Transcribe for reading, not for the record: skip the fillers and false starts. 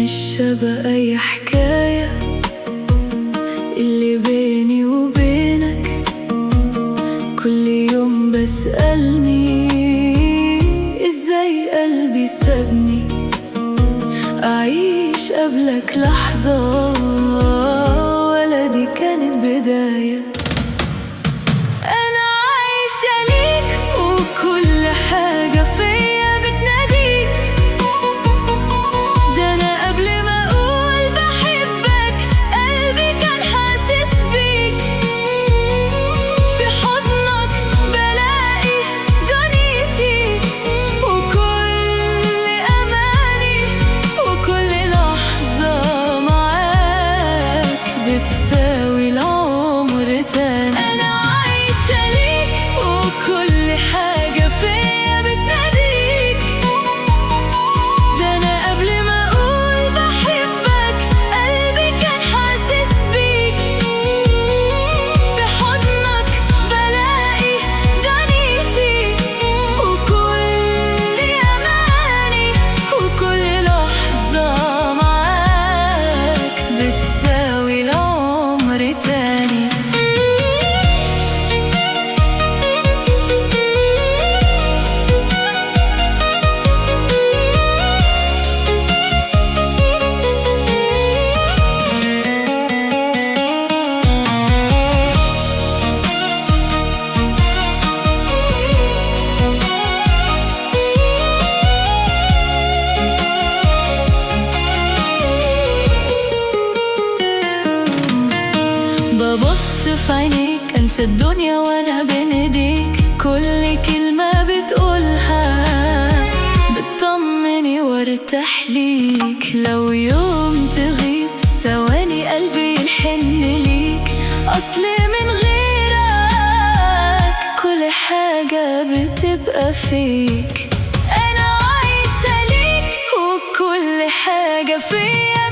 مش شبه أي حكاية اللي بيني وبينك. كل يوم بسألني إزاي قلبي سابني أعيش قبلك لحظة، ولا دي كانت بداية. أنا عايشة ليك وكل حاجة فيا بتناديك. ده أنا قبل ما أقول بحبك قلبي كان حاسس بيك. في حضنك بلاقي دنيتي وكل أماني، وكل لحظة معاك بتساوي العمر تاني. أنا عايشة ليك وكل حاجة فيا بتناديك. ده أنا قبل ما أقول بحبك قلبي كان حاسس بيك. في حضنك بلاقي دنيتي وكل أماني، وكل لحظة معاك بتساوي العمر تاني. ببص في عينيك انسى الدنيا وانا بين ايديك. كل كلمة بتقولها بتطمني وارتاح ليك. لو يوم تغيب ثواني قلبي يحن ليك. اصل من غيرك كل حاجة بتبقى فيك. انا عايشة ليك وكل حاجة فيا